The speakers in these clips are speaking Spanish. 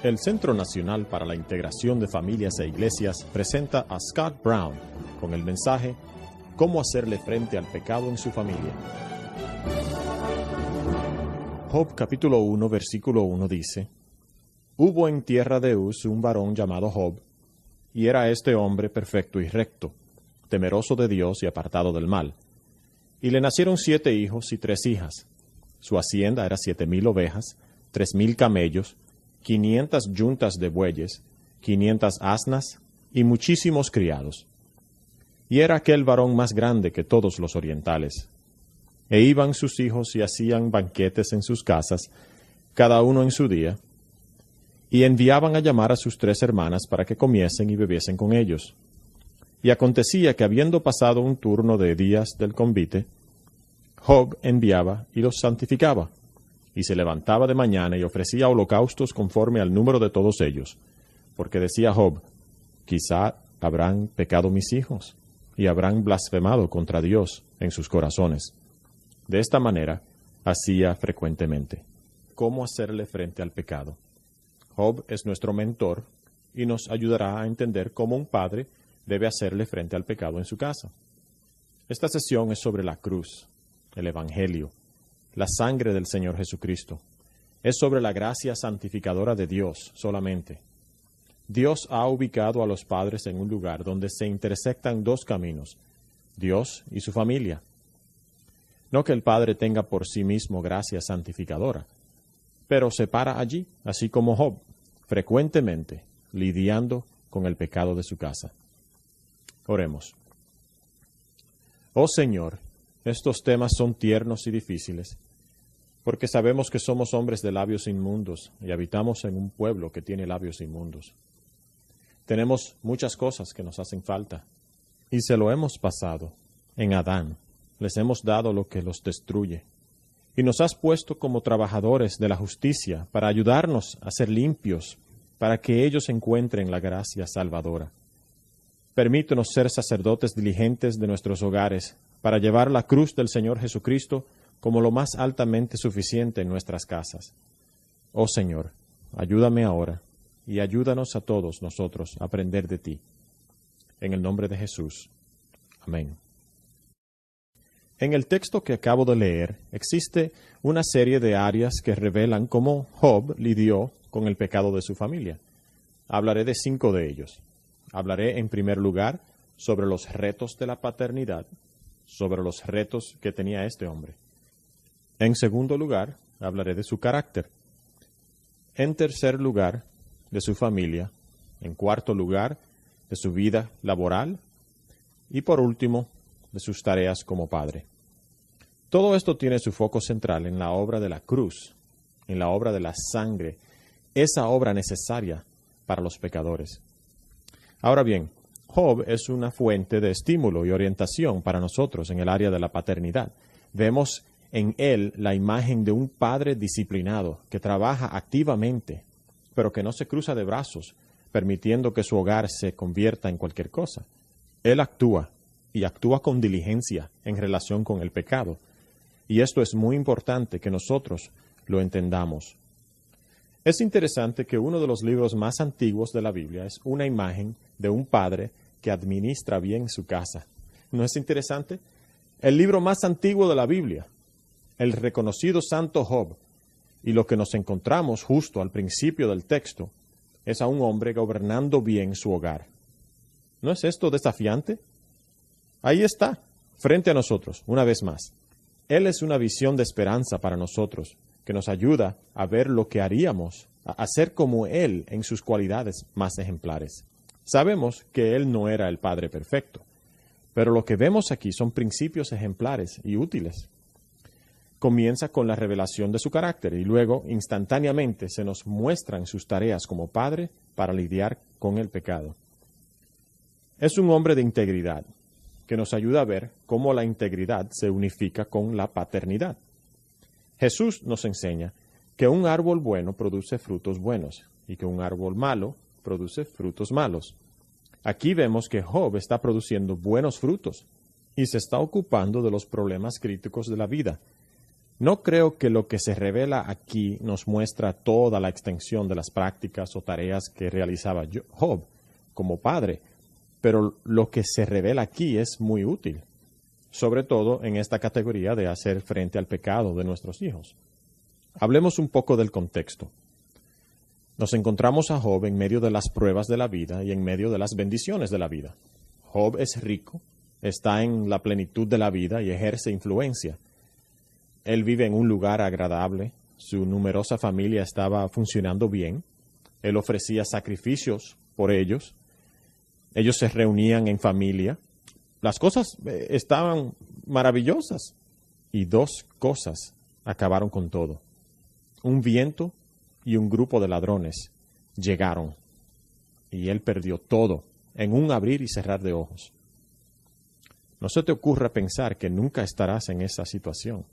El Centro Nacional para la Integración de Familias e Iglesias presenta a Scott Brown con el mensaje ¿Cómo hacerle frente al pecado en su familia? Job capítulo 1 versículo 1 dice: Hubo en tierra de Uz un varón llamado Job, y era este hombre perfecto y recto, temeroso de Dios y apartado del mal. Y le nacieron 7 hijos y 3 hijas. Su hacienda era 7,000 ovejas, 3,000 camellos, 500 yuntas de bueyes, 500 asnas y muchísimos criados. Y era aquel varón más grande que todos los orientales. E iban sus hijos y hacían banquetes en sus casas, cada uno en su día, y enviaban a llamar a sus 3 hermanas para que comiesen y bebiesen con ellos. Y acontecía que habiendo pasado un turno de días del convite, Job enviaba y los santificaba, y se levantaba de mañana y ofrecía holocaustos conforme al número de todos ellos, porque decía Job: quizá habrán pecado mis hijos, y habrán blasfemado contra Dios en sus corazones. De esta manera hacía frecuentemente. ¿Cómo hacerle frente al pecado? Job es nuestro mentor y nos ayudará a entender cómo un padre debe hacerle frente al pecado en su casa. Esta sesión es sobre la cruz, el Evangelio, la sangre del Señor Jesucristo. Es sobre la gracia santificadora de Dios solamente. Dios ha ubicado a los padres en un lugar donde se intersectan 2 caminos, Dios y su familia. No que el padre tenga por sí mismo gracia santificadora, pero se para allí, así como Job, frecuentemente lidiando con el pecado de su casa. Oremos. Oh Señor, estos temas son tiernos y difíciles, porque sabemos que somos hombres de labios inmundos y habitamos en un pueblo que tiene labios inmundos. Tenemos muchas cosas que nos hacen falta, y se lo hemos pasado en Adán. Les hemos dado lo que los destruye, y nos has puesto como trabajadores de la justicia para ayudarnos a ser limpios, para que ellos encuentren la gracia salvadora. Permítenos ser sacerdotes diligentes de nuestros hogares, para llevar la cruz del Señor Jesucristo como lo más altamente suficiente en nuestras casas. Oh Señor, ayúdame ahora, y ayúdanos a todos nosotros a aprender de ti. En el nombre de Jesús. Amén. En el texto que acabo de leer, existe una serie de áreas que revelan cómo Job lidió con el pecado de su familia. Hablaré de 5 de ellos. Hablaré en primer lugar sobre los retos de la paternidad, sobre los retos que tenía este hombre. En segundo lugar, hablaré de su carácter. En tercer lugar, de su familia. En cuarto lugar, de su vida laboral. Y por último, de sus tareas como padre. Todo esto tiene su foco central en la obra de la cruz, en la obra de la sangre, esa obra necesaria para los pecadores. Ahora bien, Job es una fuente de estímulo y orientación para nosotros en el área de la paternidad. Vemos en él la imagen de un padre disciplinado que trabaja activamente, pero que no se cruza de brazos, permitiendo que su hogar se convierta en cualquier cosa. Él actúa, y actúa con diligencia en relación con el pecado. Y esto es muy importante que nosotros lo entendamos. Es interesante que uno de los libros más antiguos de la Biblia es una imagen de un padre que administra bien su casa. ¿No es interesante? El libro más antiguo de la Biblia, el reconocido santo Job, y lo que nos encontramos justo al principio del texto, es a un hombre gobernando bien su hogar. ¿No es esto desafiante? Ahí está, frente a nosotros, una vez más. Él es una visión de esperanza para nosotros, que nos ayuda a ver lo que haríamos, a ser como Él en sus cualidades más ejemplares. Sabemos que Él no era el Padre perfecto, pero lo que vemos aquí son principios ejemplares y útiles. Comienza con la revelación de su carácter y luego, instantáneamente, se nos muestran sus tareas como Padre para lidiar con el pecado. Es un hombre de integridad, que nos ayuda a ver cómo la integridad se unifica con la paternidad. Jesús nos enseña que un árbol bueno produce frutos buenos y que un árbol malo produce frutos malos. Aquí vemos que Job está produciendo buenos frutos y se está ocupando de los problemas críticos de la vida. No creo que lo que se revela aquí nos muestra toda la extensión de las prácticas o tareas que realizaba Job como padre, pero lo que se revela aquí es muy útil, sobre todo en esta categoría de hacer frente al pecado de nuestros hijos. Hablemos un poco del contexto. Nos encontramos a Job en medio de las pruebas de la vida y en medio de las bendiciones de la vida. Job es rico, está en la plenitud de la vida y ejerce influencia. Él vive en un lugar agradable, su numerosa familia estaba funcionando bien, él ofrecía sacrificios por ellos se reunían en familia, las cosas estaban maravillosas y dos cosas acabaron con todo. Un viento y un grupo de ladrones llegaron y él perdió todo en un abrir y cerrar de ojos. No se te ocurra pensar que nunca estarás en esa situación,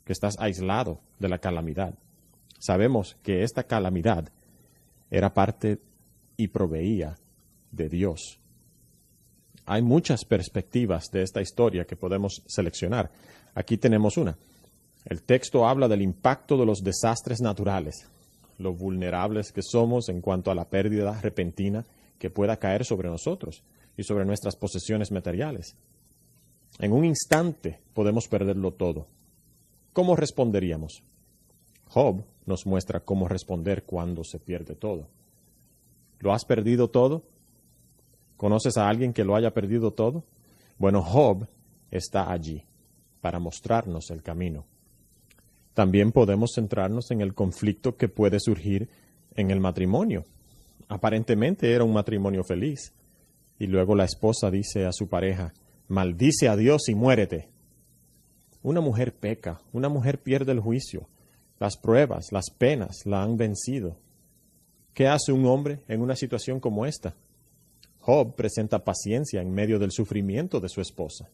que estás aislado de la calamidad. Sabemos que esta calamidad era parte y proveía de Dios. Hay muchas perspectivas de esta historia que podemos seleccionar. Aquí tenemos una. El texto habla del impacto de los desastres naturales, lo vulnerables que somos en cuanto a la pérdida repentina que pueda caer sobre nosotros y sobre nuestras posesiones materiales. En un instante podemos perderlo todo. ¿Cómo responderíamos? Job nos muestra cómo responder cuando se pierde todo. ¿Lo has perdido todo? ¿Conoces a alguien que lo haya perdido todo? Bueno, Job está allí para mostrarnos el camino. También podemos centrarnos en el conflicto que puede surgir en el matrimonio. Aparentemente era un matrimonio feliz. Y luego la esposa dice a su pareja, maldice a Dios y muérete. Una mujer peca, una mujer pierde el juicio. Las pruebas, las penas la han vencido. ¿Qué hace un hombre en una situación como esta? Job presenta paciencia en medio del sufrimiento de su esposa.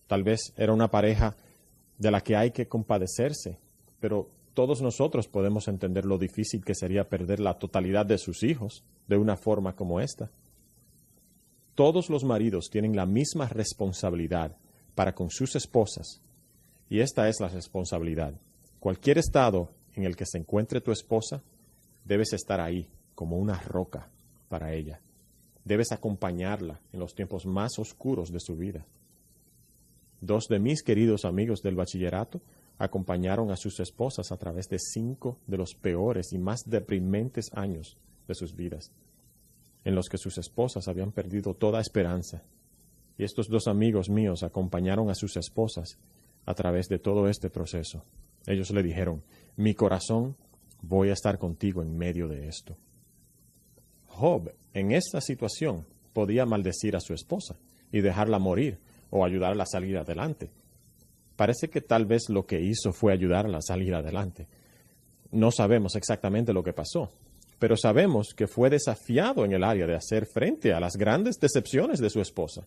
Tal vez era una pareja de la que hay que compadecerse, pero todos nosotros podemos entender lo difícil que sería perder la totalidad de sus hijos de una forma como esta. Todos los maridos tienen la misma responsabilidad para con sus esposas, y esta es la responsabilidad. Cualquier estado en el que se encuentre tu esposa, debes estar ahí como una roca para ella. Debes acompañarla en los tiempos más oscuros de su vida. Dos de mis queridos amigos del bachillerato acompañaron a sus esposas a través de 5 de los peores y más deprimentes años de sus vidas, en los que sus esposas habían perdido toda esperanza. Y estos 2 amigos míos acompañaron a sus esposas a través de todo este proceso. Ellos le dijeron, mi corazón, voy a estar contigo en medio de esto. Job, en esta situación, podía maldecir a su esposa y dejarla morir o ayudarla a salir adelante. Parece que tal vez lo que hizo fue ayudarla a salir adelante. No sabemos exactamente lo que pasó, pero sabemos que fue desafiado en el área de hacer frente a las grandes decepciones de su esposa.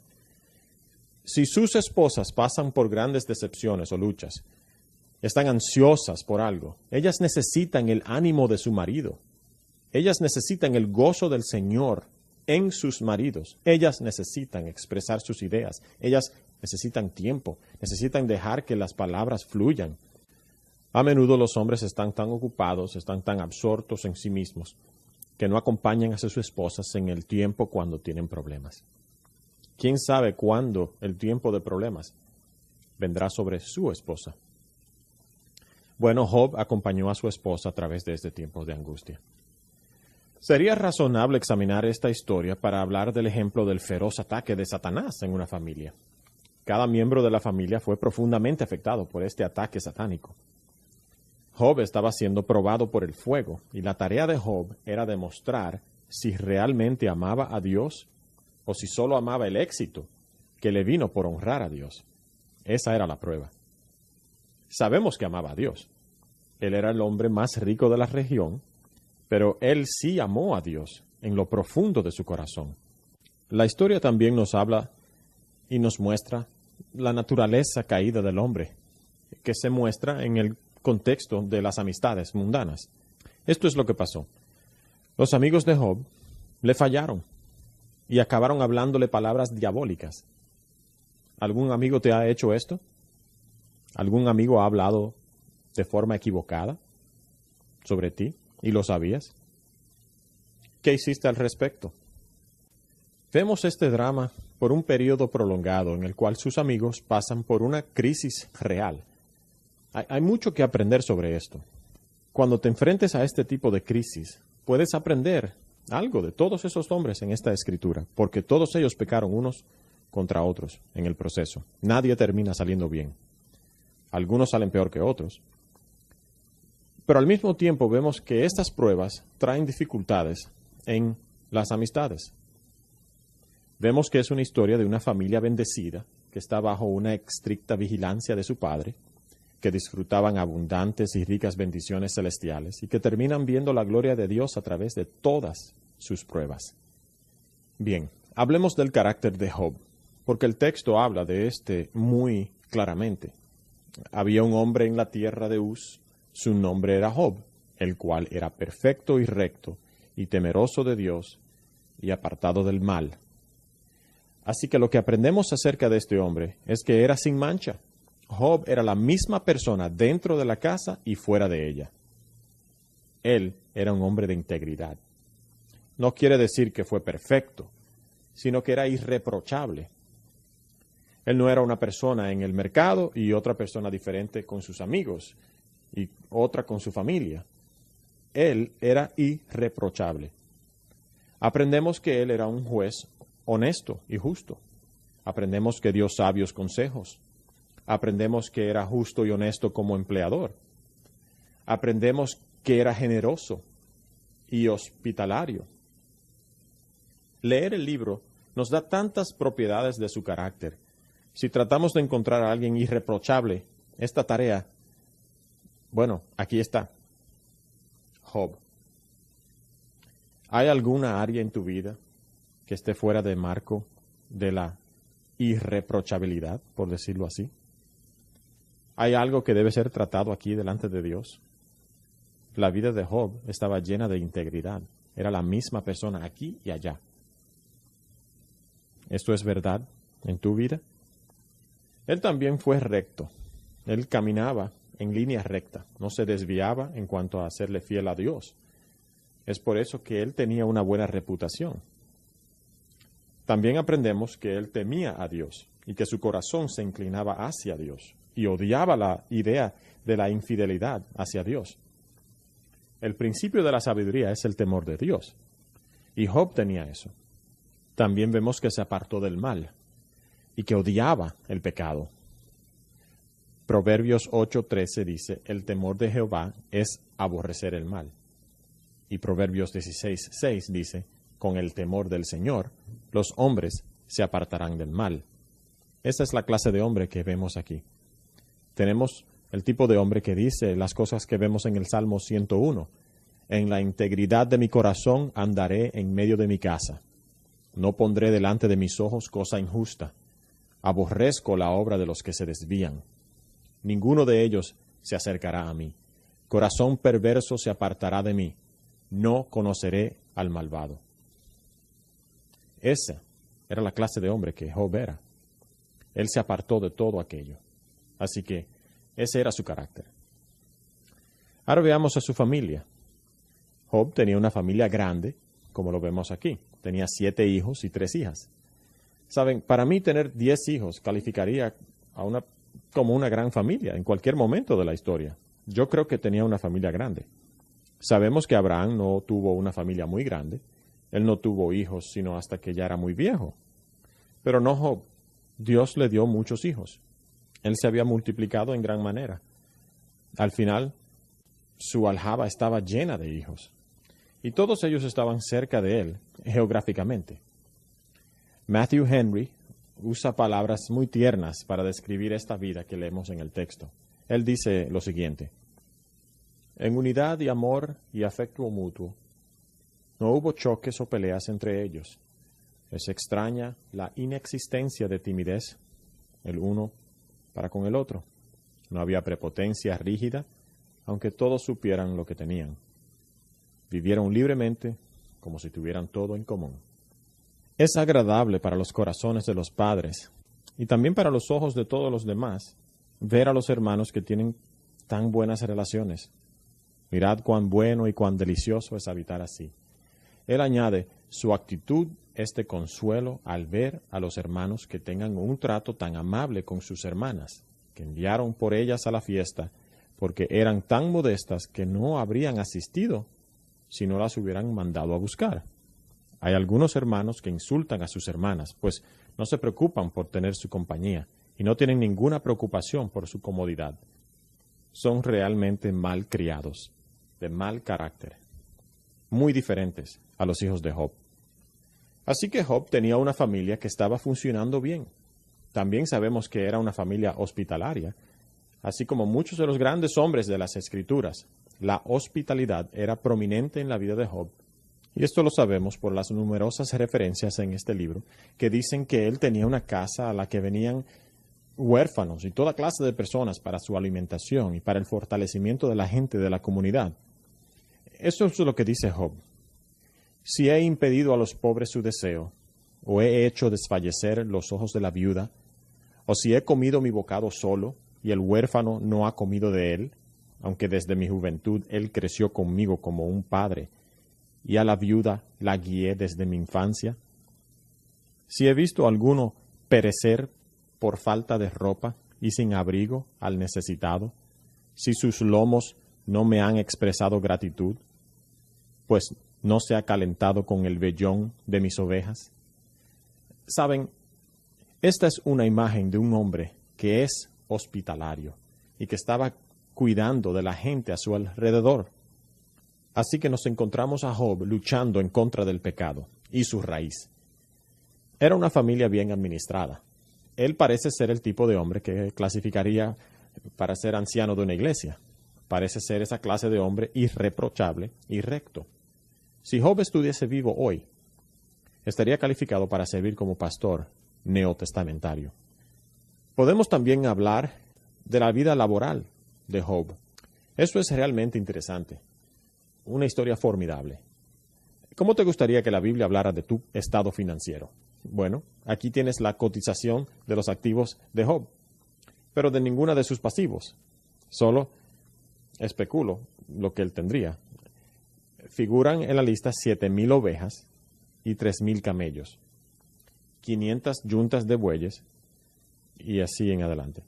Si sus esposas pasan por grandes decepciones o luchas, están ansiosas por algo, ellas necesitan el ánimo de su marido. Ellas necesitan el gozo del Señor en sus maridos. Ellas necesitan expresar sus ideas. Ellas necesitan tiempo. Necesitan dejar que las palabras fluyan. A menudo los hombres están tan ocupados, están tan absortos en sí mismos, que no acompañan a sus esposas en el tiempo cuando tienen problemas. ¿Quién sabe cuándo el tiempo de problemas vendrá sobre su esposa? Bueno, Job acompañó a su esposa a través de este tiempo de angustia. Sería razonable examinar esta historia para hablar del ejemplo del feroz ataque de Satanás en una familia. Cada miembro de la familia fue profundamente afectado por este ataque satánico. Job estaba siendo probado por el fuego y la tarea de Job era demostrar si realmente amaba a Dios o si solo amaba el éxito que le vino por honrar a Dios. Esa era la prueba. Sabemos que amaba a Dios. Él era el hombre más rico de la región, pero él sí amó a Dios en lo profundo de su corazón. La historia también nos habla y nos muestra la naturaleza caída del hombre, que se muestra en el contexto de las amistades mundanas. Esto es lo que pasó. Los amigos de Job le fallaron y acabaron hablándole palabras diabólicas. ¿Algún amigo te ha hecho esto? ¿Algún amigo ha hablado de forma equivocada sobre ti y lo sabías? ¿Qué hiciste al respecto? Vemos este drama por un periodo prolongado en el cual sus amigos pasan por una crisis real. Hay mucho que aprender sobre esto. Cuando te enfrentes a este tipo de crisis, puedes aprender algo de todos esos hombres en esta escritura, porque todos ellos pecaron unos contra otros en el proceso. Nadie termina saliendo bien. Algunos salen peor que otros. Pero al mismo tiempo vemos que estas pruebas traen dificultades en las amistades. Vemos que es una historia de una familia bendecida que está bajo una estricta vigilancia de su padre, que disfrutaban abundantes y ricas bendiciones celestiales y que terminan viendo la gloria de Dios a través de todas sus pruebas. Bien, hablemos del carácter de Job, porque el texto habla de este muy claramente. Había un hombre en la tierra de Uz, su nombre era Job, el cual era perfecto y recto y temeroso de Dios y apartado del mal. Así que lo que aprendemos acerca de este hombre es que era sin mancha. Job era la misma persona dentro de la casa y fuera de ella. Él era un hombre de integridad. No quiere decir que fue perfecto, sino que era irreprochable. Él no era una persona en el mercado y otra persona diferente con sus amigos y otra con su familia. Él era irreprochable. Aprendemos que él era un juez honesto y justo. Aprendemos que dio sabios consejos. Aprendemos que era justo y honesto como empleador. Aprendemos que era generoso y hospitalario. Leer el libro nos da tantas propiedades de su carácter. Si tratamos de encontrar a alguien irreprochable, esta tarea, bueno, aquí está. Job. ¿Hay alguna área en tu vida que esté fuera de marco de la irreprochabilidad, por decirlo así? ¿Hay algo que debe ser tratado aquí delante de Dios? La vida de Job estaba llena de integridad. Era la misma persona aquí y allá. ¿Esto es verdad en tu vida? Él también fue recto. Él caminaba en línea recta. No se desviaba en cuanto a serle fiel a Dios. Es por eso que él tenía una buena reputación. También aprendemos que él temía a Dios y que su corazón se inclinaba hacia Dios y odiaba la idea de la infidelidad hacia Dios. El principio de la sabiduría es el temor de Dios. Y Job tenía eso. También vemos que se apartó del mal y que odiaba el pecado. Proverbios 8:13 dice, el temor de Jehová es aborrecer el mal. Y Proverbios 16:6 dice, con el temor del Señor, los hombres se apartarán del mal. Esa es la clase de hombre que vemos aquí. Tenemos el tipo de hombre que dice las cosas que vemos en el Salmo 101. En la integridad de mi corazón andaré en medio de mi casa. No pondré delante de mis ojos cosa injusta. Aborrezco la obra de los que se desvían. Ninguno de ellos se acercará a mí. Corazón perverso se apartará de mí. No conoceré al malvado. Esa era la clase de hombre que Job era. Él se apartó de todo aquello. Así que ese era su carácter. Ahora veamos a su familia. Job tenía una familia grande, como lo vemos aquí. Tenía 7 hijos y 3 hijas. Saben, para mí tener 10 hijos calificaría como una gran familia en cualquier momento de la historia. Yo creo que tenía una familia grande. Sabemos que Abraham no tuvo una familia muy grande. Él no tuvo hijos sino hasta que ya era muy viejo. Pero no Job. Dios le dio muchos hijos. Él se había multiplicado en gran manera. Al final, su aljaba estaba llena de hijos. Y todos ellos estaban cerca de él, geográficamente. Matthew Henry usa palabras muy tiernas para describir esta vida que leemos en el texto. Él dice lo siguiente: en unidad y amor y afecto mutuo, no hubo choques o peleas entre ellos. Es extraña la inexistencia de timidez el uno para con el otro. No había prepotencia rígida, aunque todos supieran lo que tenían. Vivieron libremente, como si tuvieran todo en común. Es agradable para los corazones de los padres, y también para los ojos de todos los demás, ver a los hermanos que tienen tan buenas relaciones. Mirad cuán bueno y cuán delicioso es habitar así. Él añade, su actitud es de consuelo al ver a los hermanos que tengan un trato tan amable con sus hermanas, que enviaron por ellas a la fiesta, porque eran tan modestas que no habrían asistido si no las hubieran mandado a buscar. Hay algunos hermanos que insultan a sus hermanas, pues no se preocupan por tener su compañía y no tienen ninguna preocupación por su comodidad. Son realmente mal criados, de mal carácter, muy diferentes a los hijos de Job. Así que Job tenía una familia que estaba funcionando bien. También sabemos que era una familia hospitalaria, así como muchos de los grandes hombres de las Escrituras. La hospitalidad era prominente en la vida de Job. Y esto lo sabemos por las numerosas referencias en este libro que dicen que él tenía una casa a la que venían huérfanos y toda clase de personas para su alimentación y para el fortalecimiento de la gente de la comunidad. Eso es lo que dice Job. Si he impedido a los pobres su deseo, o he hecho desfallecer los ojos de la viuda, o si he comido mi bocado solo y el huérfano no ha comido de él, aunque desde mi juventud él creció conmigo como un padre, y a la viuda la guié desde mi infancia. Si he visto a alguno perecer por falta de ropa y sin abrigo al necesitado, si sus lomos no me han expresado gratitud, pues no se ha calentado con el vellón de mis ovejas. Saben, esta es una imagen de un hombre que es hospitalario y que estaba cuidando de la gente a su alrededor. Así que nos encontramos a Job luchando en contra del pecado y su raíz. Era una familia bien administrada. Él parece ser el tipo de hombre que clasificaría para ser anciano de una iglesia. Parece ser esa clase de hombre irreprochable y recto. Si Job estuviese vivo hoy, estaría calificado para servir como pastor neotestamentario. Podemos también hablar de la vida laboral de Job. Eso es realmente interesante. Una historia formidable. ¿Cómo te gustaría que la Biblia hablara de tu estado financiero? Bueno, aquí tienes la cotización de los activos de Job, pero de ninguna de sus pasivos. Solo especulo lo que él tendría. Figuran en la lista 7,000 ovejas y 3,000 camellos, 500 yuntas de bueyes y así en adelante.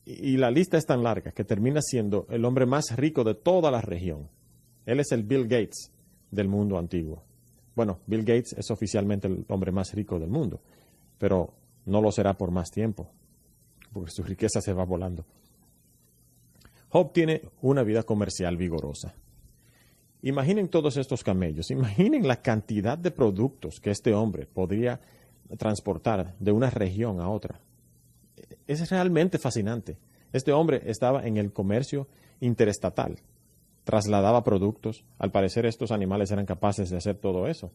Y la lista es tan larga que termina siendo el hombre más rico de toda la región. Él es el Bill Gates del mundo antiguo. Bueno, Bill Gates es oficialmente el hombre más rico del mundo, pero no lo será por más tiempo, porque su riqueza se va volando. Job tiene una vida comercial vigorosa. Imaginen todos estos camellos, imaginen la cantidad de productos que este hombre podría transportar de una región a otra. Es realmente fascinante. Este hombre estaba en el comercio interestatal, trasladaba productos. Al parecer estos animales eran capaces de hacer todo eso.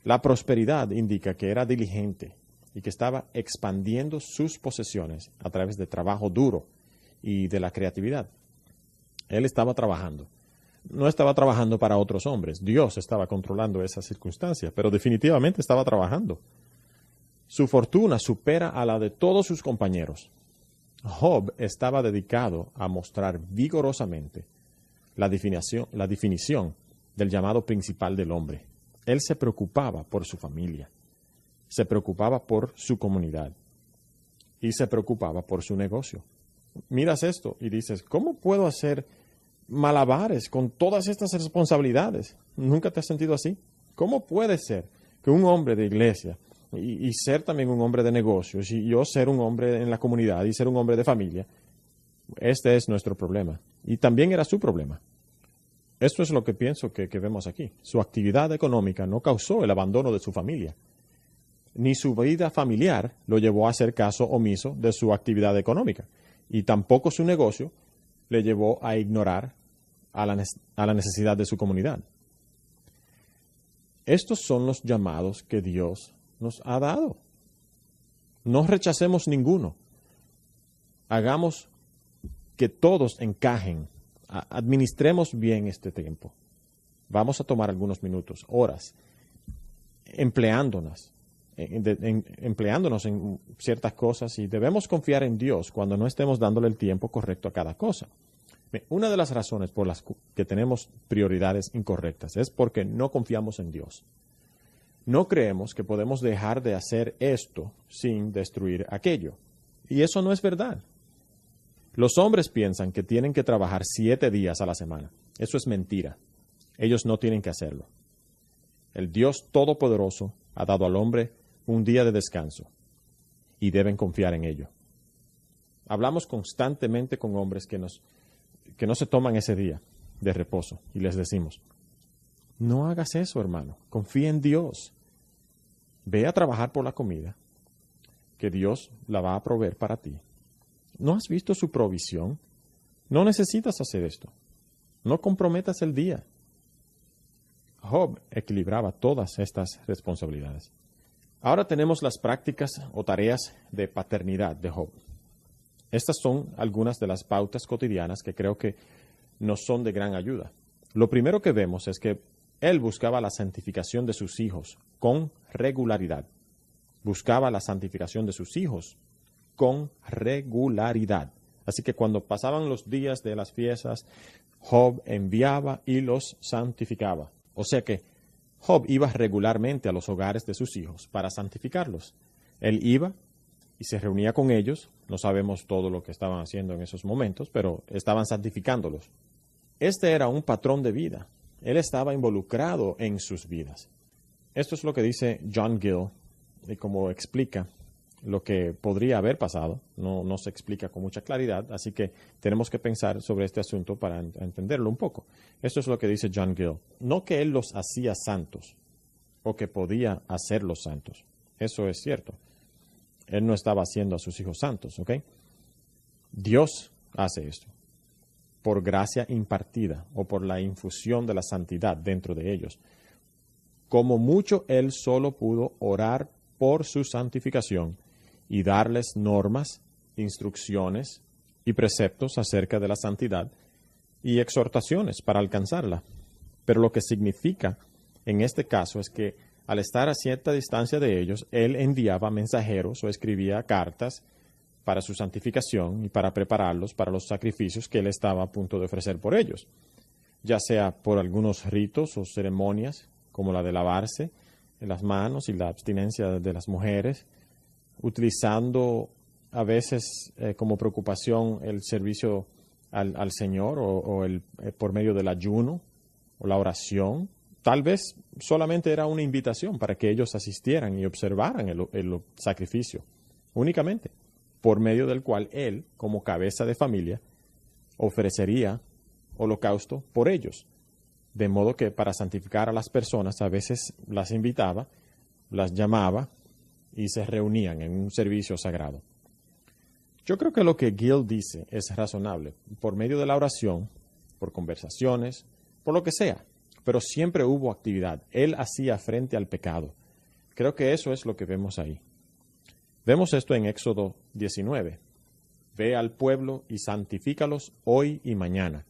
La prosperidad indica que era diligente y que estaba expandiendo sus posesiones a través de trabajo duro y de la creatividad. Él estaba trabajando. No estaba trabajando para otros hombres. Dios estaba controlando esa circunstancia, pero definitivamente estaba trabajando. Su fortuna supera a la de todos sus compañeros. Job estaba dedicado a mostrar vigorosamente la definición del llamado principal del hombre. Él se preocupaba por su familia, se preocupaba por su comunidad y se preocupaba por su negocio. Miras esto y dices, ¿cómo puedo hacer malabares con todas estas responsabilidades? ¿Nunca te has sentido así? ¿Cómo puede ser que un hombre de iglesia y ser también un hombre de negocios y yo ser un hombre en la comunidad y ser un hombre de familia? Este es nuestro problema. Y también era su problema. Esto es lo que pienso que vemos aquí. Su actividad económica no causó el abandono de su familia, ni su vida familiar lo llevó a hacer caso omiso de su actividad económica, y tampoco su negocio le llevó a ignorar a la necesidad de su comunidad. Estos son los llamados que Dios nos ha dado. No rechacemos ninguno. Hagamos que todos encajen. Administremos bien este tiempo. Vamos a tomar algunos minutos, horas, empleándonos empleándonos en ciertas cosas y debemos confiar en Dios cuando no estemos dándole el tiempo correcto a cada cosa. Una de las razones por las que tenemos prioridades incorrectas es porque no confiamos en Dios. No creemos que podemos dejar de hacer esto sin destruir aquello. Y eso no es verdad. Los hombres piensan que tienen que trabajar 7 días a la semana. Eso es mentira. Ellos no tienen que hacerlo. El Dios Todopoderoso ha dado al hombre un día de descanso y deben confiar en ello. Hablamos constantemente con hombres que no se toman ese día de reposo y les decimos, no hagas eso, hermano, confía en Dios. Ve a trabajar por la comida, que Dios la va a proveer para ti. ¿No has visto su provisión? No necesitas hacer esto. No comprometas el día. Job equilibraba todas estas responsabilidades. Ahora tenemos las prácticas o tareas de paternidad de Job. Estas son algunas de las pautas cotidianas que creo que nos son de gran ayuda. Lo primero que vemos es que él buscaba la santificación de sus hijos con regularidad. Buscaba la santificación de sus hijos con regularidad. Así que cuando pasaban los días de las fiestas, Job enviaba y los santificaba. O sea que Job iba regularmente a los hogares de sus hijos para santificarlos. Él iba y se reunía con ellos. No sabemos todo lo que estaban haciendo en esos momentos, pero estaban santificándolos. Este era un patrón de vida. Él estaba involucrado en sus vidas. Esto es lo que dice John Gill, y como explica lo que podría haber pasado. No se explica con mucha claridad, así que tenemos que pensar sobre este asunto para entenderlo un poco. Esto es lo que dice John Gill. No que él los hacía santos o que podía hacerlos santos. Eso es cierto. Él no estaba haciendo a sus hijos santos, ¿ok? Dios hace esto por gracia impartida o por la infusión de la santidad dentro de ellos. Como mucho él solo pudo orar por su santificación y darles normas, instrucciones y preceptos acerca de la santidad y exhortaciones para alcanzarla. Pero lo que significa en este caso es que al estar a cierta distancia de ellos, él enviaba mensajeros o escribía cartas para su santificación y para prepararlos para los sacrificios que él estaba a punto de ofrecer por ellos, ya sea por algunos ritos o ceremonias, como la de lavarse las manos y la abstinencia de las mujeres, utilizando a veces como preocupación el servicio al Señor o por medio del ayuno o la oración. Tal vez solamente era una invitación para que ellos asistieran y observaran el sacrificio, únicamente, por medio del cual él, como cabeza de familia, ofrecería holocausto por ellos. De modo que para santificar a las personas a veces las invitaba, las llamaba y se reunían en un servicio sagrado. Yo creo que lo que Gill dice es razonable, por medio de la oración, por conversaciones, por lo que sea, pero siempre hubo actividad. Él hacía frente al pecado. Creo que eso es lo que vemos ahí. Vemos esto en Éxodo 19. Ve al pueblo y santifícalos hoy y mañana,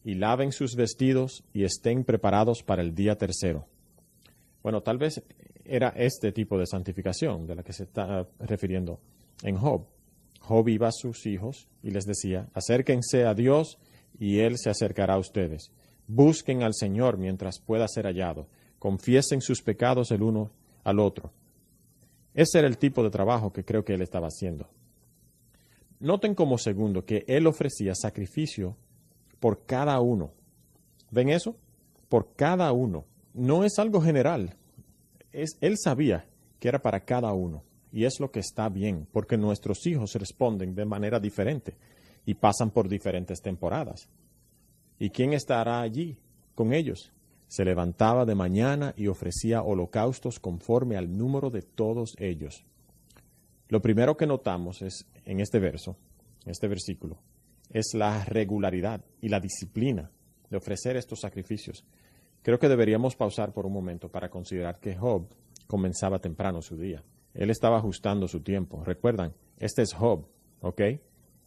y laven sus vestidos y estén preparados para el día tercero. Bueno, tal vez era este tipo de santificación de la que se está refiriendo en Job. Job iba a sus hijos y les decía, acérquense a Dios y Él se acercará a ustedes. Busquen al Señor mientras pueda ser hallado. Confiesen sus pecados el uno al otro. Ese era el tipo de trabajo que creo que él estaba haciendo. Noten como segundo que él ofrecía sacrificio por cada uno. ¿Ven eso? Por cada uno. No es algo general. Él sabía que era para cada uno. Y es lo que está bien, porque nuestros hijos responden de manera diferente y pasan por diferentes temporadas. ¿Y quién estará allí con ellos? Se levantaba de mañana y ofrecía holocaustos conforme al número de todos ellos. Lo primero que notamos es en este versículo, es la regularidad y la disciplina de ofrecer estos sacrificios. Creo que deberíamos pausar por un momento para considerar que Job comenzaba temprano su día. Él estaba ajustando su tiempo. Recuerdan, este es Job, ¿ok?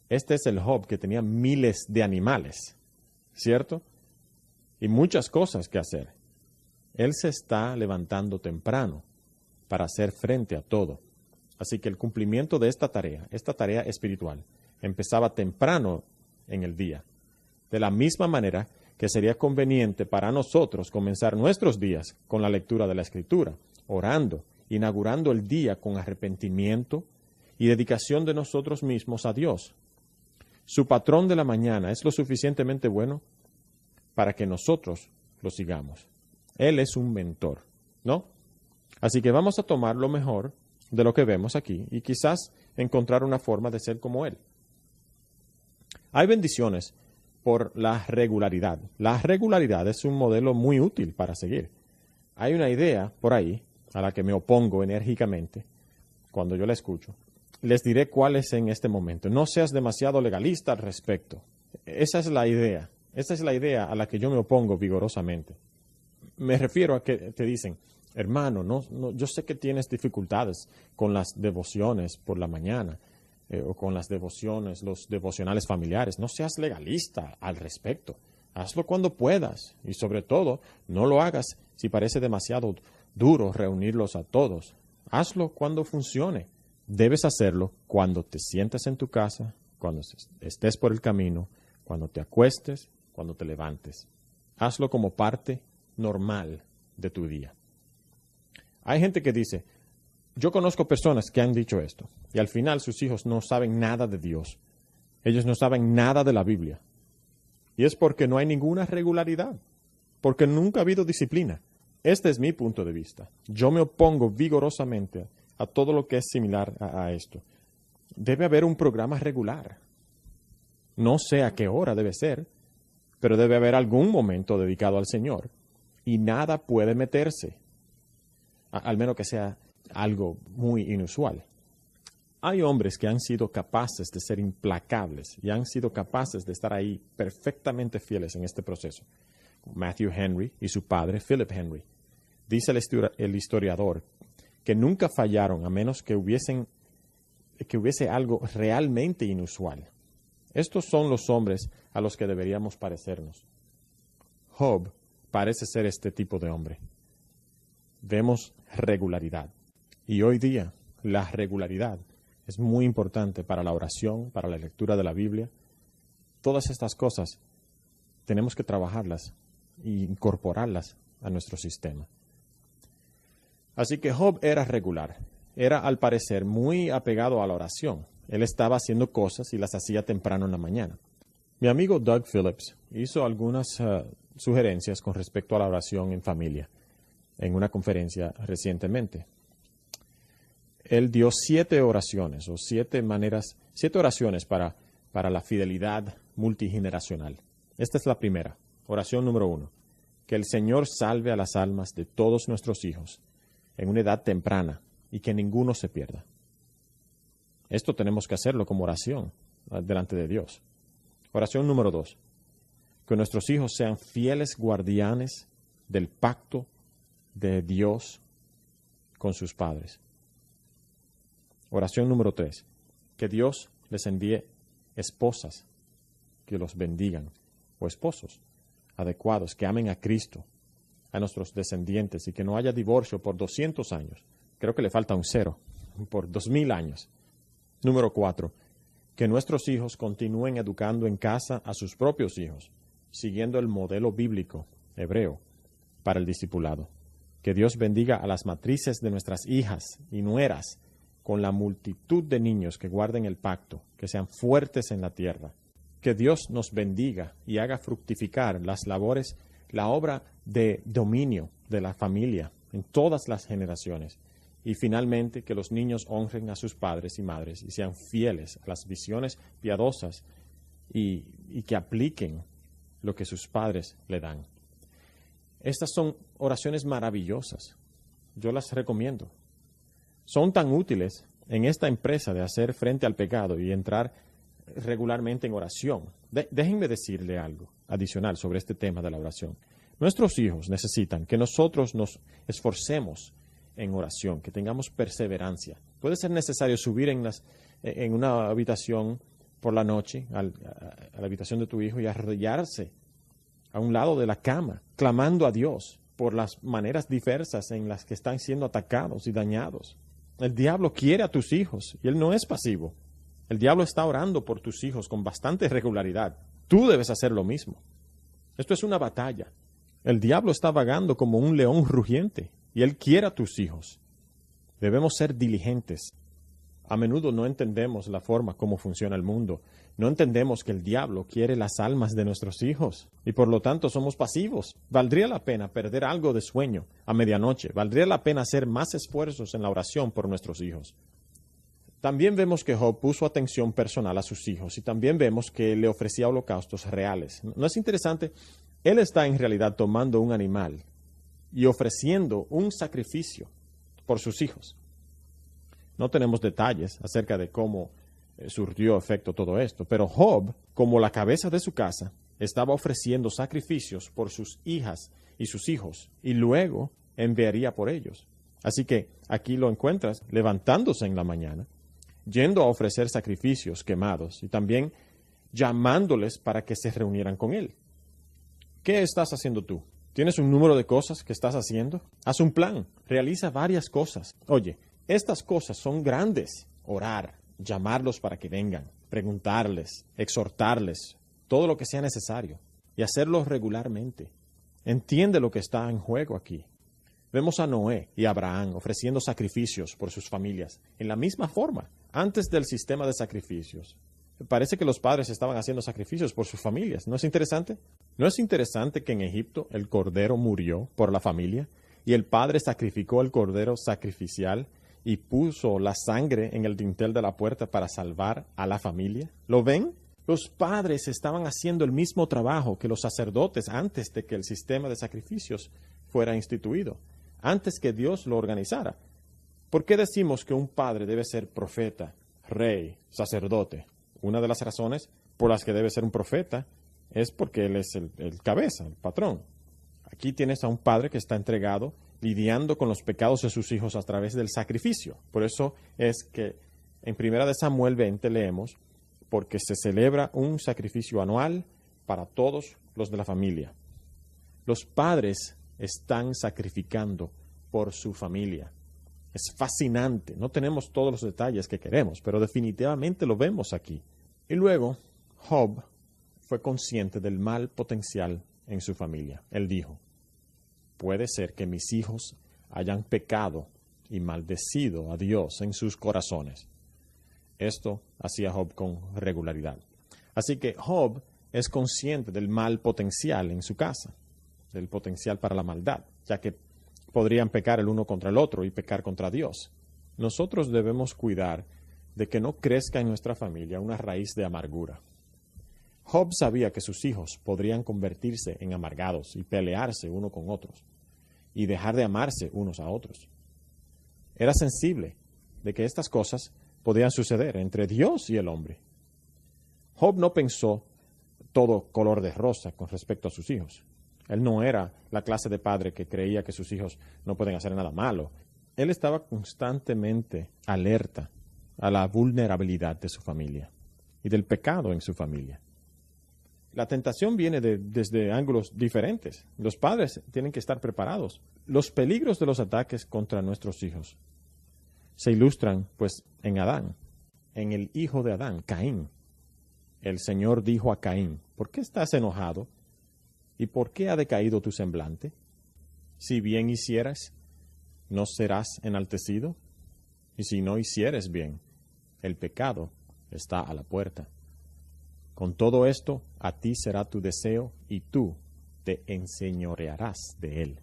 Este es el Job que tenía miles de animales, ¿cierto? Y muchas cosas que hacer. Él se está levantando temprano. para hacer frente a todo. Así que el cumplimiento de esta tarea espiritual, empezaba temprano en el día. De la misma manera que sería conveniente para nosotros comenzar nuestros días con la lectura de la Escritura, orando, inaugurando el día con arrepentimiento y dedicación de nosotros mismos a Dios. Su patrón de la mañana es lo suficientemente bueno para que nosotros lo sigamos. Él es un mentor, ¿no? Así que vamos a tomar lo mejor de lo que vemos aquí y quizás encontrar una forma de ser como Él. Hay bendiciones por la regularidad. La regularidad es un modelo muy útil para seguir. Hay una idea por ahí a la que me opongo enérgicamente cuando yo la escucho. Les diré cuál es en este momento. No seas demasiado legalista al respecto. Esa es la idea. Esa es la idea a la que yo me opongo vigorosamente. Me refiero a que te dicen, hermano, yo sé que tienes dificultades con las devociones por la mañana o con las devociones, los devocionales familiares. No seas legalista al respecto. Hazlo cuando puedas y sobre todo no lo hagas si parece demasiado duro reunirlos a todos. Hazlo cuando funcione. Debes hacerlo cuando te sientas en tu casa, cuando estés por el camino, cuando te acuestes, cuando te levantes. Hazlo como parte normal de tu día. Hay gente que dice, yo conozco personas que han dicho esto, y al final sus hijos no saben nada de Dios. Ellos no saben nada de la Biblia. Y es porque no hay ninguna regularidad, porque nunca ha habido disciplina. Este es mi punto de vista. Yo me opongo vigorosamente a todo lo que es similar a esto. Debe haber un programa regular. No sé a qué hora debe ser, pero debe haber algún momento dedicado al Señor. Y nada puede meterse, al menos que sea algo muy inusual. Hay hombres que han sido capaces de ser implacables y han sido capaces de estar ahí perfectamente fieles en este proceso. Matthew Henry y su padre, Philip Henry. Dice el historiador que nunca fallaron a menos que hubiese algo realmente inusual. Estos son los hombres a los que deberíamos parecernos. Job parece ser este tipo de hombre. Vemos regularidad. Y hoy día la regularidad es muy importante para la oración, para la lectura de la Biblia. Todas estas cosas tenemos que trabajarlas e incorporarlas a nuestro sistema. Así que Job era regular. Era al parecer muy apegado a la oración. Él estaba haciendo cosas y las hacía temprano en la mañana. Mi amigo Doug Phillips hizo algunas sugerencias con respecto a la oración en familia en una conferencia recientemente. Él dio 7 oraciones o 7 oraciones para la fidelidad multigeneracional. Esta es la primera, oración número 1. Que el Señor salve a las almas de todos nuestros hijos en una edad temprana y que ninguno se pierda. Esto tenemos que hacerlo como oración delante de Dios. Oración número 2. Que nuestros hijos sean fieles guardianes del pacto de Dios con sus padres. Oración número 3. Que Dios les envíe esposas que los bendigan o esposos adecuados, que amen a Cristo, a nuestros descendientes y que no haya divorcio por 200 años. Creo que le falta un 0, por 2000 años. Número 4. Que nuestros hijos continúen educando en casa a sus propios hijos, siguiendo el modelo bíblico hebreo para el discipulado. Que Dios bendiga a las matrices de nuestras hijas y nueras con la multitud de niños que guarden el pacto, que sean fuertes en la tierra. Que Dios nos bendiga y haga fructificar las labores, la obra de dominio de la familia en todas las generaciones. Y finalmente, que los niños honren a sus padres y madres y sean fieles a las visiones piadosas y que apliquen lo que sus padres le dan. Estas son oraciones maravillosas. Yo las recomiendo. Son tan útiles en esta empresa de hacer frente al pecado y entrar regularmente en oración. Déjenme decirle algo adicional sobre este tema de la oración. Nuestros hijos necesitan que nosotros nos esforcemos en oración, que tengamos perseverancia. Puede ser necesario subir en una habitación por la noche, a la habitación de tu hijo, y arrodillarse a un lado de la cama, clamando a Dios por las maneras diversas en las que están siendo atacados y dañados. El diablo quiere a tus hijos y él no es pasivo. El diablo está orando por tus hijos con bastante regularidad. Tú debes hacer lo mismo. Esto es una batalla. El diablo está vagando como un león rugiente y él quiere a tus hijos. Debemos ser diligentes. A menudo no entendemos la forma como funciona el mundo. No entendemos que el diablo quiere las almas de nuestros hijos y por lo tanto somos pasivos. Valdría la pena perder algo de sueño a medianoche. Valdría la pena hacer más esfuerzos en la oración por nuestros hijos. También vemos que Job puso atención personal a sus hijos y también vemos que le ofrecía holocaustos reales. ¿No es interesante? Él está en realidad tomando un animal y ofreciendo un sacrificio por sus hijos. No tenemos detalles acerca de cómo surtió efecto todo esto, pero Job, como la cabeza de su casa, estaba ofreciendo sacrificios por sus hijas y sus hijos y luego enviaría por ellos. Así que aquí lo encuentras levantándose en la mañana, yendo a ofrecer sacrificios quemados y también llamándoles para que se reunieran con él. ¿Qué estás haciendo tú? ¿Tienes un número de cosas que estás haciendo? Haz un plan, realiza varias cosas. Oye, estas cosas son grandes. Orar, llamarlos para que vengan, preguntarles, exhortarles, todo lo que sea necesario y hacerlo regularmente. Entiende lo que está en juego aquí. Vemos a Noé y a Abraham ofreciendo sacrificios por sus familias en la misma forma, antes del sistema de sacrificios. Parece que los padres estaban haciendo sacrificios por sus familias. ¿No es interesante? ¿No es interesante que en Egipto el cordero murió por la familia y el padre sacrificó el cordero sacrificial y puso la sangre en el dintel de la puerta para salvar a la familia? ¿Lo ven? Los padres estaban haciendo el mismo trabajo que los sacerdotes antes de que el sistema de sacrificios fuera instituido, antes que Dios lo organizara. ¿Por qué decimos que un padre debe ser profeta, rey, sacerdote? Una de las razones por las que debe ser un profeta es porque él es el cabeza, el patrón. Aquí tienes a un padre que está entregado, lidiando con los pecados de sus hijos a través del sacrificio. Por eso es que en 1 Samuel 20 leemos, porque se celebra un sacrificio anual para todos los de la familia. Los padres están sacrificando por su familia. Es fascinante. No tenemos todos los detalles que queremos, pero definitivamente lo vemos aquí. Y luego, Job fue consciente del mal potencial en su familia. Él dijo, puede ser que mis hijos hayan pecado y maldecido a Dios en sus corazones. Esto hacía Job con regularidad. Así que Job es consciente del mal potencial en su casa, del potencial para la maldad, ya que podrían pecar el uno contra el otro y pecar contra Dios. Nosotros debemos cuidar de que no crezca en nuestra familia una raíz de amargura. Job sabía que sus hijos podrían convertirse en amargados y pelearse uno con otros y dejar de amarse unos a otros. Era sensible de que estas cosas podían suceder entre Dios y el hombre. Job no pensó todo color de rosa con respecto a sus hijos. Él no era la clase de padre que creía que sus hijos no pueden hacer nada malo. Él estaba constantemente alerta a la vulnerabilidad de su familia y del pecado en su familia. La tentación viene desde ángulos diferentes. Los padres tienen que estar preparados. Los peligros de los ataques contra nuestros hijos se ilustran, pues, en Adán, en el hijo de Adán, Caín. El Señor dijo a Caín, ¿por qué estás enojado? ¿Y por qué ha decaído tu semblante? Si bien hicieras, ¿no serás enaltecido? Y si no hicieres bien, el pecado está a la puerta. Con todo esto, a ti será tu deseo y tú te enseñorearás de él.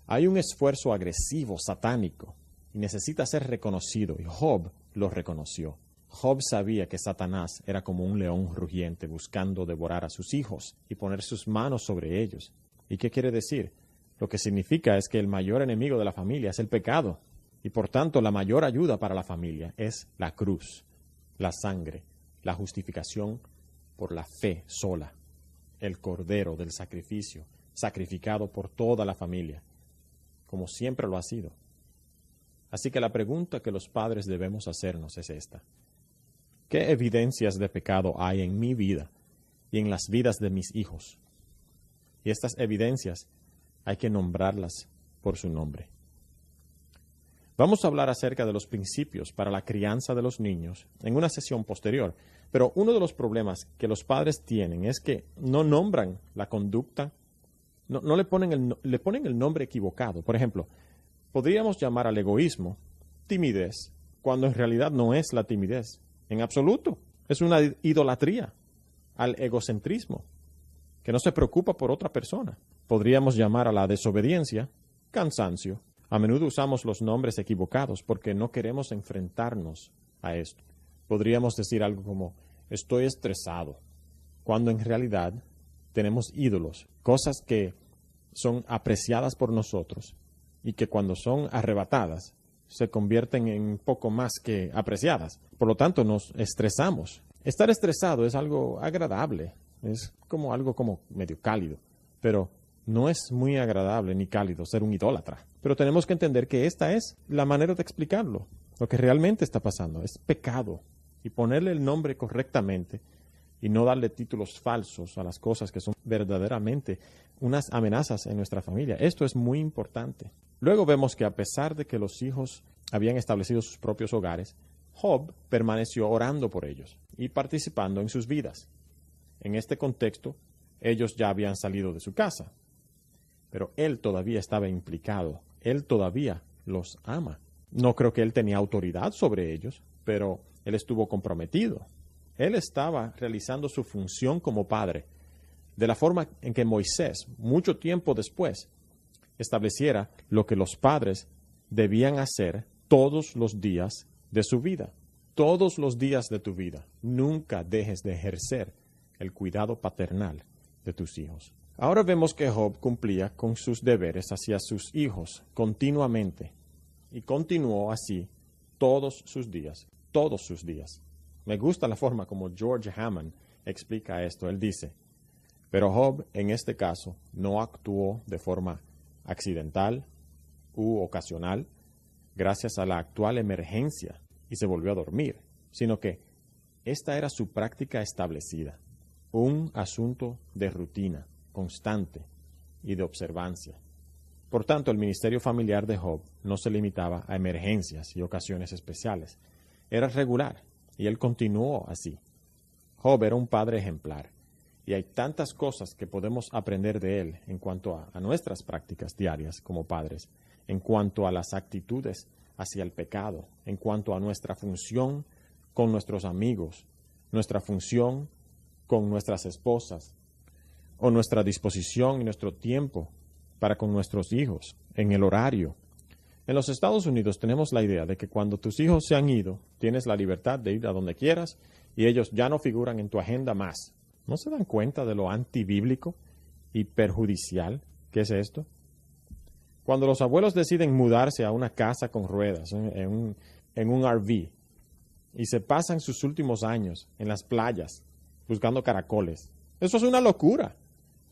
Hay un esfuerzo agresivo, satánico, y necesita ser reconocido, y Job lo reconoció. Job sabía que Satanás era como un león rugiente buscando devorar a sus hijos y poner sus manos sobre ellos. ¿Y qué quiere decir? Lo que significa es que el mayor enemigo de la familia es el pecado, y por tanto la mayor ayuda para la familia es la cruz, la sangre, la justificación por la fe sola, el cordero del sacrificio, sacrificado por toda la familia, como siempre lo ha sido. Así que la pregunta que los padres debemos hacernos es esta. ¿Qué evidencias de pecado hay en mi vida y en las vidas de mis hijos? Y estas evidencias hay que nombrarlas por su nombre. Vamos a hablar acerca de los principios para la crianza de los niños en una sesión posterior, pero uno de los problemas que los padres tienen es que no nombran la conducta, no le ponen el nombre equivocado. Por ejemplo, podríamos llamar al egoísmo timidez, cuando en realidad no es la timidez, en absoluto. Es una idolatría al egocentrismo, que no se preocupa por otra persona. Podríamos llamar a la desobediencia cansancio. A menudo usamos los nombres equivocados porque no queremos enfrentarnos a esto. Podríamos decir algo como, estoy estresado, cuando en realidad tenemos ídolos, cosas que son apreciadas por nosotros y que cuando son arrebatadas se convierten en poco más que apreciadas. Por lo tanto, nos estresamos. Estar estresado es algo agradable, es como algo como medio cálido, pero no es muy agradable ni cálido ser un idólatra. Pero tenemos que entender que esta es la manera de explicarlo. Lo que realmente está pasando es pecado. Y ponerle el nombre correctamente y no darle títulos falsos a las cosas que son verdaderamente unas amenazas en nuestra familia. Esto es muy importante. Luego vemos que a pesar de que los hijos habían establecido sus propios hogares, Job permaneció orando por ellos y participando en sus vidas. En este contexto, ellos ya habían salido de su casa, pero él todavía estaba implicado. Él todavía los ama. No creo que él tenía autoridad sobre ellos, pero él estuvo comprometido. Él estaba realizando su función como padre, de la forma en que Moisés, mucho tiempo después, estableciera lo que los padres debían hacer todos los días de su vida. Todos los días de tu vida. Nunca dejes de ejercer el cuidado paternal de tus hijos. Ahora vemos que Job cumplía con sus deberes hacia sus hijos continuamente y continuó así todos sus días. Todos sus días. Me gusta la forma como George Hammond explica esto. Él dice, pero Job en este caso no actuó de forma accidental u ocasional gracias a la actual emergencia y se volvió a dormir, sino que esta era su práctica establecida, un asunto de rutina, constante y de observancia. Por tanto, el ministerio familiar de Job no se limitaba a emergencias y ocasiones especiales. Era regular y él continuó así. Job era un padre ejemplar y hay tantas cosas que podemos aprender de él en cuanto a nuestras prácticas diarias como padres, en cuanto a las actitudes hacia el pecado, en cuanto a nuestra función con nuestros amigos, nuestra función con nuestras esposas, o nuestra disposición y nuestro tiempo para con nuestros hijos, en el horario. En los Estados Unidos tenemos la idea de que cuando tus hijos se han ido, tienes la libertad de ir a donde quieras y ellos ya no figuran en tu agenda más. ¿No se dan cuenta de lo antibíblico y perjudicial que es esto? Cuando los abuelos deciden mudarse a una casa con ruedas, en un RV, y se pasan sus últimos años en las playas buscando caracoles, eso es una locura.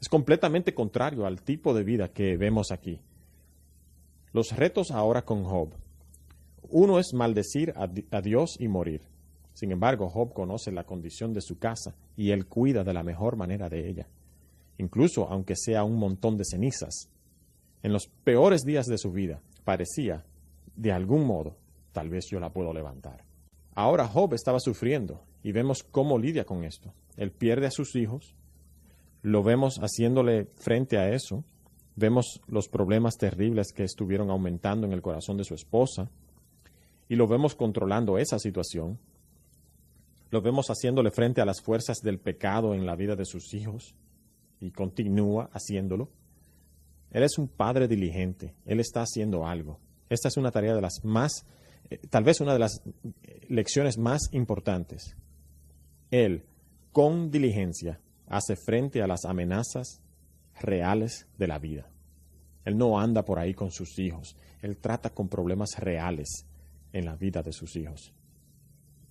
Es completamente contrario al tipo de vida que vemos aquí. Los retos ahora con Job. Uno es maldecir a Dios y morir. Sin embargo, Job conoce la condición de su casa y él cuida de la mejor manera de ella. Incluso aunque sea un montón de cenizas. En los peores días de su vida, parecía, de algún modo, tal vez yo la puedo levantar. Ahora Job estaba sufriendo y vemos cómo lidia con esto. Él pierde a sus hijos. Lo vemos haciéndole frente a eso. Vemos los problemas terribles que estuvieron aumentando en el corazón de su esposa. Y lo vemos controlando esa situación. Lo vemos haciéndole frente a las fuerzas del pecado en la vida de sus hijos. Y continúa haciéndolo. Él es un padre diligente. Él está haciendo algo. Esta es una tarea de las más, tal vez una de las lecciones más importantes. Él, con diligencia, hace frente a las amenazas reales de la vida. Él no anda por ahí con sus hijos. Él trata con problemas reales en la vida de sus hijos.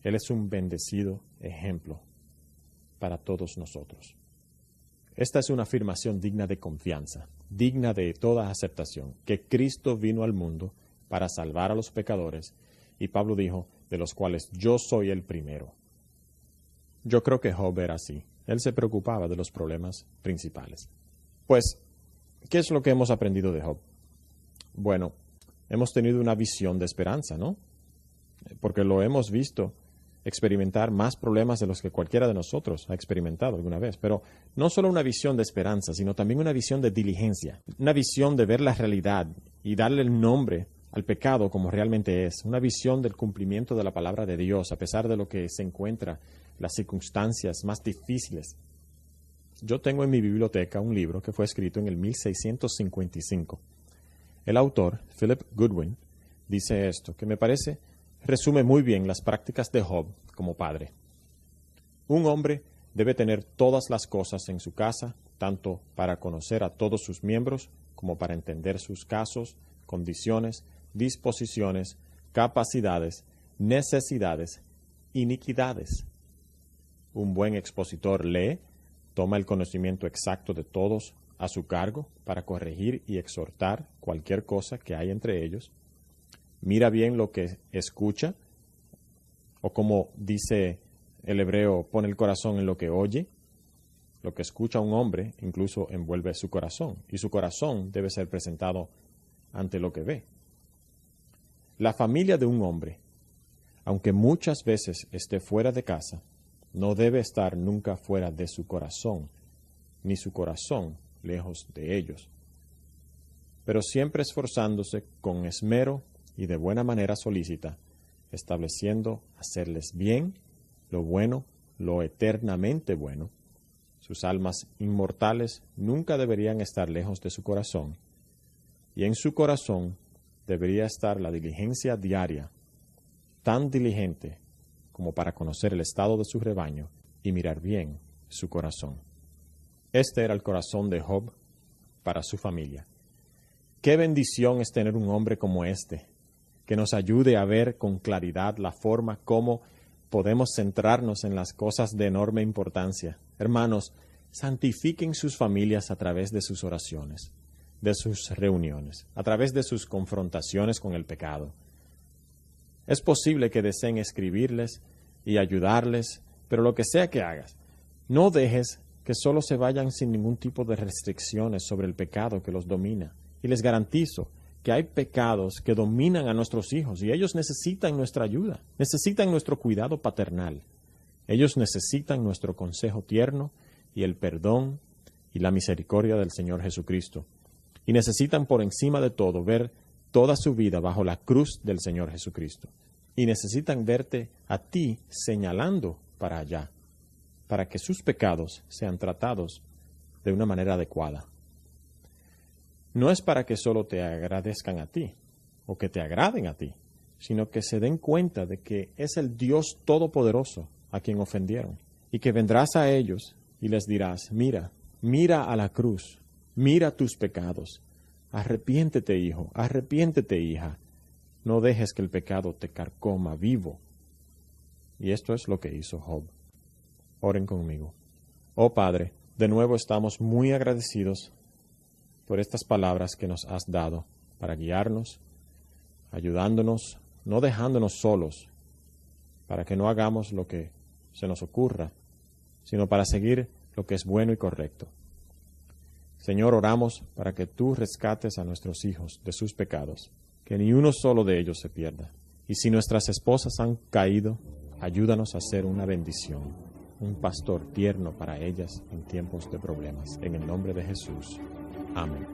Él es un bendecido ejemplo para todos nosotros. Esta es una afirmación digna de confianza, digna de toda aceptación, que Cristo vino al mundo para salvar a los pecadores, y Pablo dijo, de los cuales yo soy el primero. Yo creo que Job era así. Él se preocupaba de los problemas principales. Pues, ¿Qué es lo que hemos aprendido de Job? Bueno, hemos tenido una visión de esperanza, ¿no? Porque lo hemos visto experimentar más problemas de los que cualquiera de nosotros ha experimentado alguna vez. Pero no solo una visión de esperanza, sino también una visión de diligencia, una visión de ver la realidad y darle el nombre al pecado como realmente es, una visión del cumplimiento de la palabra de Dios a pesar de lo que se encuentra, las circunstancias más difíciles. Yo tengo en mi biblioteca un libro que fue escrito en el 1655. El autor, Philip Goodwin, dice esto, que me parece resume muy bien las prácticas de Job como padre. Un hombre debe tener todas las cosas en su casa, tanto para conocer a todos sus miembros como para entender sus casos, condiciones, disposiciones, capacidades, necesidades, iniquidades. Un buen expositor lee, toma el conocimiento exacto de todos a su cargo para corregir y exhortar cualquier cosa que hay entre ellos. Mira bien lo que escucha, o como dice el hebreo, pone el corazón en lo que oye. Lo que escucha un hombre incluso envuelve su corazón, y su corazón debe ser presentado ante lo que ve. La familia de un hombre, aunque muchas veces esté fuera de casa, no debe estar nunca fuera de su corazón, ni su corazón lejos de ellos, pero siempre esforzándose con esmero y de buena manera solícita, estableciendo hacerles bien, lo bueno, lo eternamente bueno. Sus almas inmortales nunca deberían estar lejos de su corazón, y en su corazón debería estar la diligencia diaria, tan diligente como para conocer el estado de su rebaño y mirar bien su corazón. Este era el corazón de Job para su familia. Qué bendición es tener un hombre como este, que nos ayude a ver con claridad la forma como podemos centrarnos en las cosas de enorme importancia. Hermanos, santifiquen sus familias a través de sus oraciones, de sus reuniones, a través de sus confrontaciones con el pecado. Es posible que deseen escribirles y ayudarles, pero lo que sea que hagas, no dejes que solo se vayan sin ningún tipo de restricciones sobre el pecado que los domina. Y les garantizo que hay pecados que dominan a nuestros hijos y ellos necesitan nuestra ayuda, necesitan nuestro cuidado paternal. Ellos necesitan nuestro consejo tierno y el perdón y la misericordia del Señor Jesucristo. Y necesitan por encima de todo ver toda su vida bajo la cruz del Señor Jesucristo. Y necesitan verte a ti señalando para allá, para que sus pecados sean tratados de una manera adecuada. No es para que solo te agradezcan a ti, o que te agraden a ti, sino que se den cuenta de que es el Dios Todopoderoso a quien ofendieron, y que vendrás a ellos y les dirás, mira a la cruz, mira tus pecados, arrepiéntete hijo, arrepiéntete hija, no dejes que el pecado te carcoma vivo. Y esto es lo que hizo Job. Oren conmigo. Oh Padre, de nuevo estamos muy agradecidos por estas palabras que nos has dado para guiarnos, ayudándonos, no dejándonos solos, para que no hagamos lo que se nos ocurra, sino para seguir lo que es bueno y correcto. Señor, oramos para que tú rescates a nuestros hijos de sus pecados, que ni uno solo de ellos se pierda. Y si nuestras esposas han caído, ayúdanos a ser una bendición, un pastor tierno para ellas en tiempos de problemas. En el nombre de Jesús. Amén.